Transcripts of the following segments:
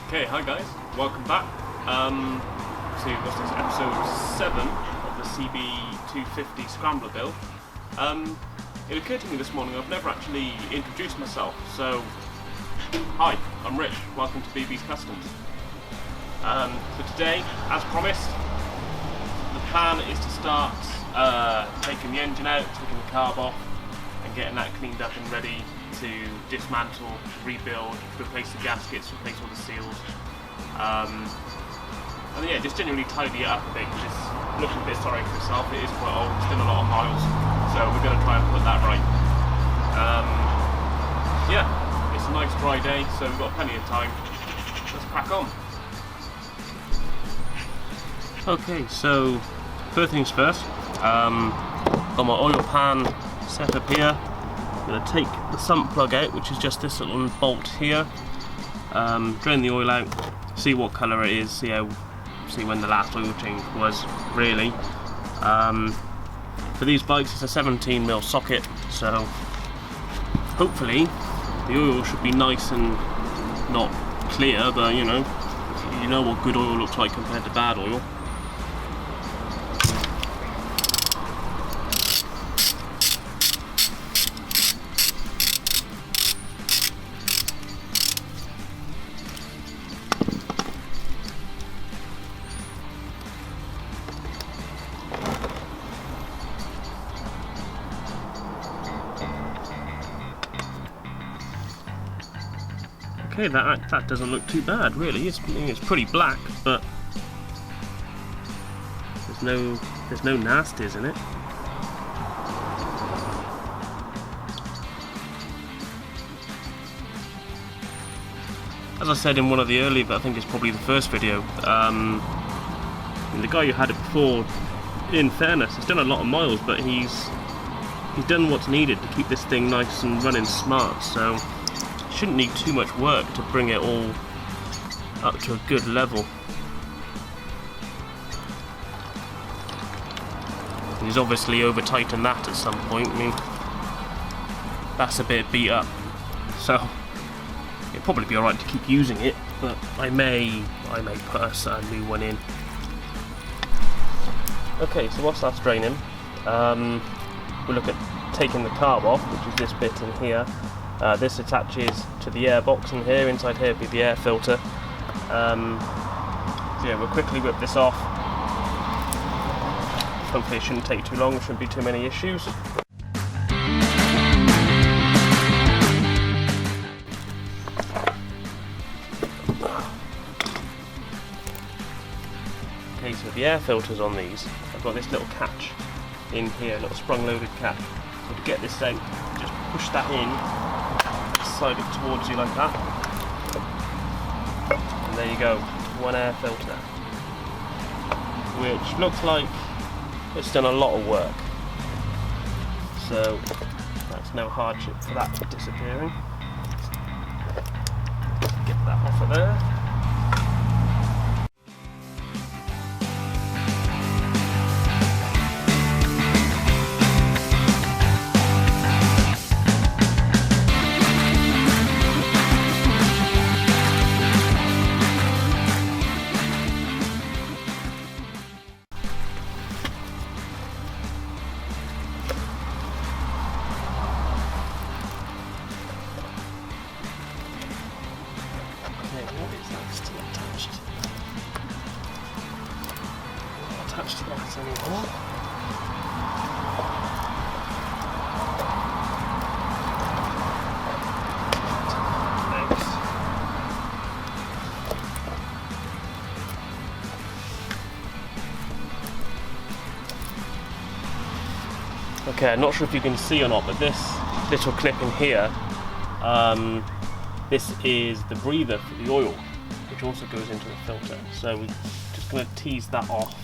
Okay, hi guys, welcome back to what's this, episode 7 of the cb250 scrambler build. It occurred to me this morning I've never actually introduced myself, so hi, I'm Rich, welcome to BB's Customs. So today, as promised, the plan is to start taking the engine out, taking the carb off and getting that cleaned up and ready to dismantle, rebuild, replace the gaskets, replace all the seals, and yeah, just genuinely tidy it up a bit because it's looking a bit sorry for itself. It is quite old, still a lot of miles, so we're going to try and put that right. Yeah, it's a nice dry day, so we've got plenty of time. Let's crack on. Okay, so first things first, got my oil pan set up here. I'm going to take the sump plug out, which is just this little bolt here, drain the oil out, see what colour it is, see when the last oil change was, really. For these bikes it's a 17mm socket, so hopefully the oil should be nice and not clear, but you know what good oil looks like compared to bad oil. Okay, that doesn't look too bad, really. It's pretty black, but there's no nasties in it. As I said in one of the early, but I think it's probably the first video, the guy who had it before, in fairness, he's done a lot of miles, but he's done what's needed to keep this thing nice and running smart, so shouldn't need too much work to bring it all up to a good level. He's obviously over tightened that at some point. I mean, that's a bit beat up, so it'll probably be alright to keep using it, but I may put a new one in. Okay, so whilst that's draining, we'll look at taking the carb off, which is this bit in here. This attaches to the air box in here. Inside here will be the air filter. So yeah, we'll quickly whip this off. Hopefully it shouldn't take too long, there shouldn't be too many issues. Okay, so the air filters on these, I've got this little catch in here, a little sprung-loaded catch. So to get this out, just push that in, slide it towards you like that, and there you go, one air filter, which looks like it's done a lot of work, so that's no hardship for that disappearing. Get that off of there. Attached to that anymore. Okay, I'm not sure if you can see or not, but this little clip in here, this is the breather for the oil, which also goes into the filter. So we're just going to tease that off.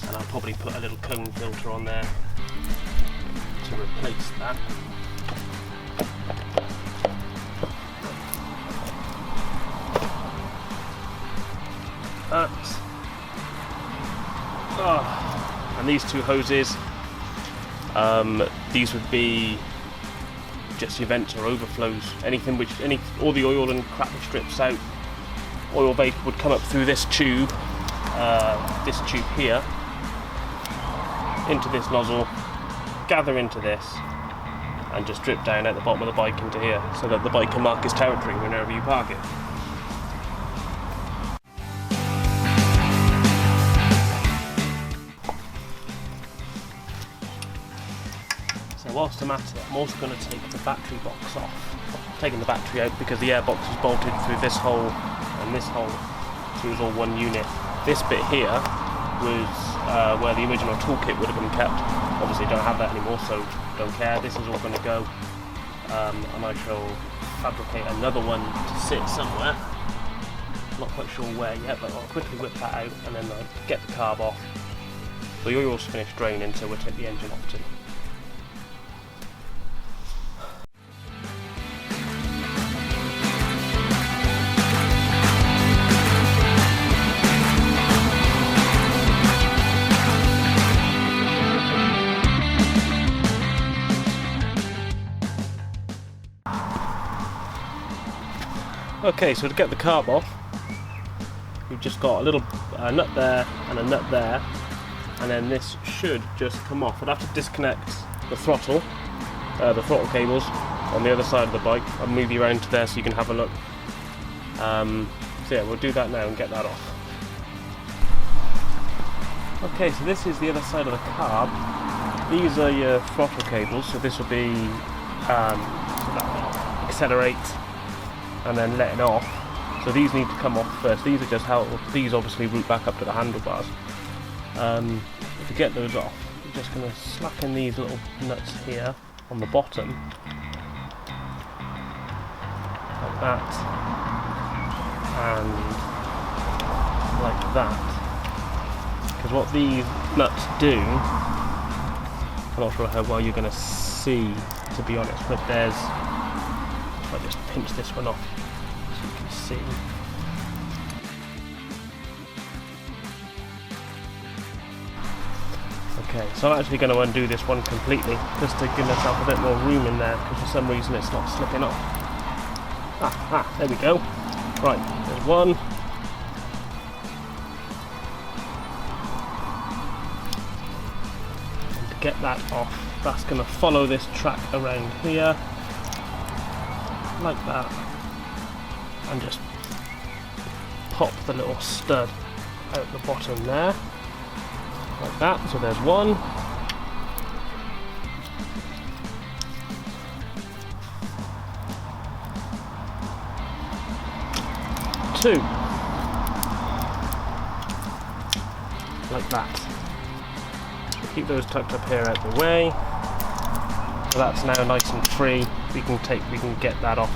And I'll probably put a little cone filter on there to replace that. And these two hoses, these would be just your vents or overflows, all the oil and crap which drips out, oil vapour would come up through this tube here, into this nozzle, gather into this, and just drip down at the bottom of the bike into here, so that the bike can mark its territory whenever you park it. So whilst I'm at it, I'm also going to take the battery box off. I'm taking the battery out because the airbox is bolted through this hole and this hole, so it was all one unit. This bit here was where the original toolkit would have been kept. Obviously don't have that anymore, so don't care. This is all going to go, and I shall fabricate another one to sit somewhere. Not quite sure where yet, but I'll quickly whip that out and then I'll get the carb off. The oil's finished draining, so we'll take the engine off too. Okay, so to get the carb off, we've just got a little nut there and a nut there, and then this should just come off. I'd have to disconnect the throttle cables on the other side of the bike. I'll move you around to there so you can have a look. So yeah, we'll do that now and get that off. Okay, so this is the other side of the carb. These are your throttle cables, so this will be accelerate and then letting off. So these need to come off first. These are just how these obviously route back up to the handlebars. To get those off, I'm just going to slacken these little nuts here on the bottom, like that, and like that. Because what these nuts do, I'm not sure how well you're going to see, to be honest, but there's, if I just pinch this one off so you can see. Okay, so I'm actually going to undo this one completely just to give myself a bit more room in there, because for some reason it's not slipping off. There we go. Right, there's one. And to get that off, that's going to follow this track around here, like that, and just pop the little stud out the bottom there, like that. So there's one. Two. Like that. So keep those tucked up here out the way. So that's now nice and free. We can get that off.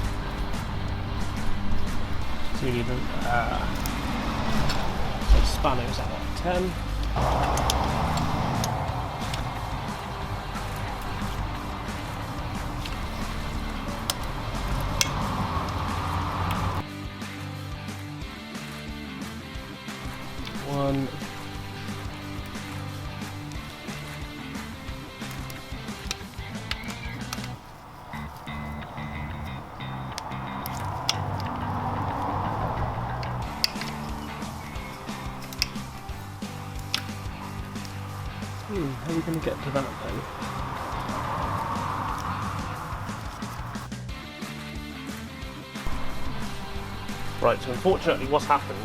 So we need spanners out of 10. One. How are we going to get to that then? Right, so unfortunately what's happened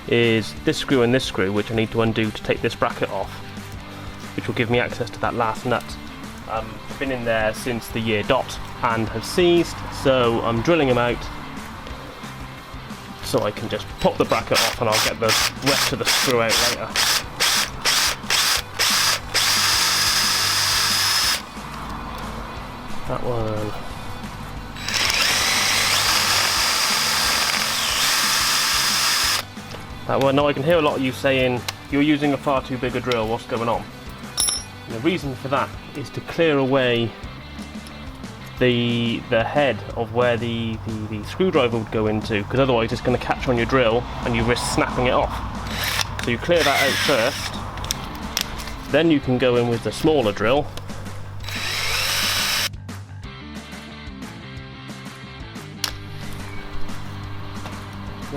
is this screw and this screw, which I need to undo to take this bracket off, which will give me access to that last nut. I've been in there since the year dot and have seized, so I'm drilling them out so I can just pop the bracket off and I'll get the rest of the screw out later. That one. That one. Now I can hear a lot of you saying you're using a far too big a drill, what's going on? And the reason for that is to clear away the head of where the screwdriver would go into, because otherwise it's going to catch on your drill and you risk snapping it off. So you clear that out first, then you can go in with the smaller drill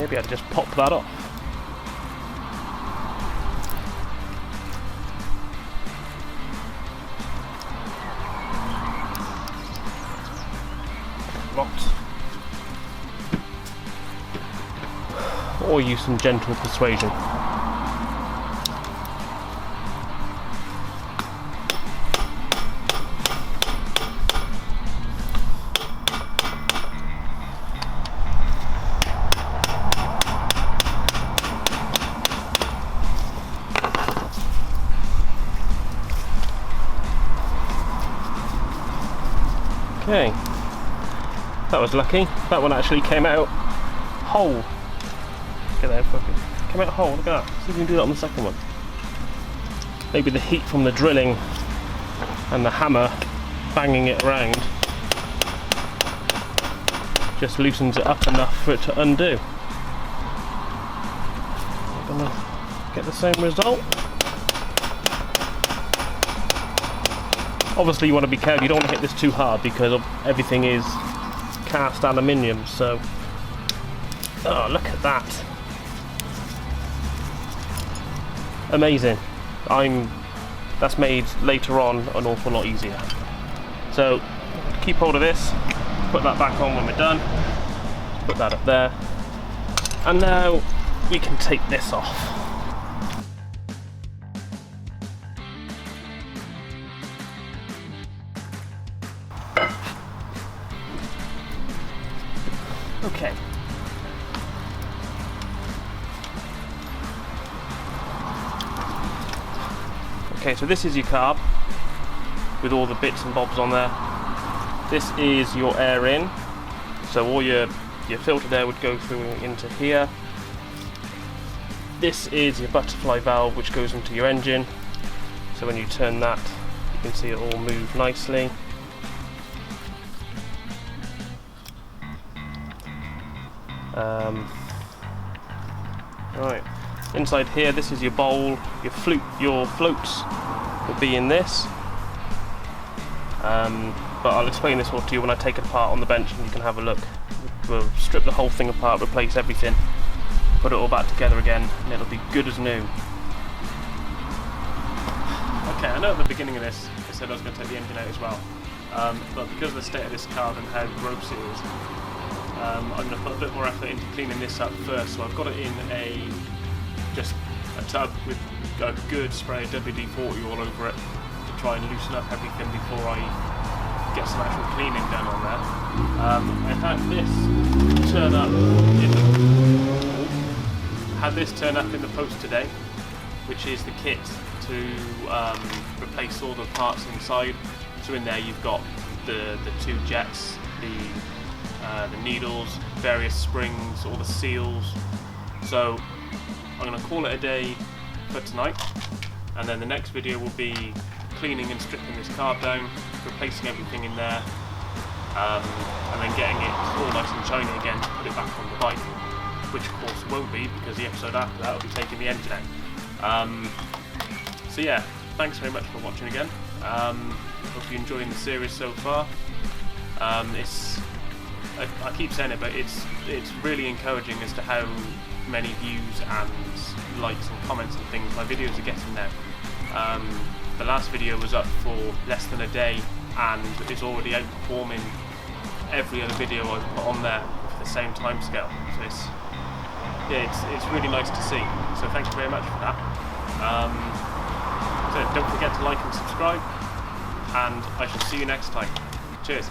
Maybe I'd just pop that off. Locked. Or use some gentle persuasion. Okay, that was lucky. That one actually came out whole. Get that focus. Came out whole. Look at that. See if we can do that on the second one. Maybe the heat from the drilling and the hammer banging it around just loosens it up enough for it to undo. We're gonna get the same result. Obviously you want to be careful, you don't want to hit this too hard because everything is cast aluminium, so... Oh, look at that. Amazing. That's made later on an awful lot easier. So, keep hold of this, put that back on when we're done, put that up there, and now we can take this off. Okay. Okay, so this is your carb with all the bits and bobs on there. This is your air in, so all your filtered air would go through into here. This is your butterfly valve which goes into your engine, so when you turn that you can see it all move nicely. Right, inside here, this is your bowl. Your floats will be in this. But I'll explain this all to you when I take it apart on the bench, and you can have a look. We'll strip the whole thing apart, replace everything, put it all back together again, and it'll be good as new. Okay, I know at the beginning of this I said I was going to take the engine out as well, but because of the state of this carb and how gross it is, I'm going to put a bit more effort into cleaning this up first. So I've got it in just a tub with a good spray of WD-40 all over it to try and loosen up everything before I get some actual cleaning done on there. I had this turn up in the post today, which is the kit to replace all the parts inside. So in there you've got the two jets, the needles, various springs, all the seals. So I'm going to call it a day for tonight, and then the next video will be cleaning and stripping this carb down, replacing everything in there, and then getting it all nice and shiny again to put it back on the bike, which of course won't be because the episode after that will be taking the engine out. So yeah, thanks very much for watching again. Hope you're enjoying the series so far. I keep saying it, but it's really encouraging as to how many views and likes and comments and things my videos are getting now. The last video was up for less than a day and is already outperforming every other video I've put on there for the same time scale. So it's really nice to see. So thank you very much for that. So don't forget to like and subscribe, and I shall see you next time. Cheers.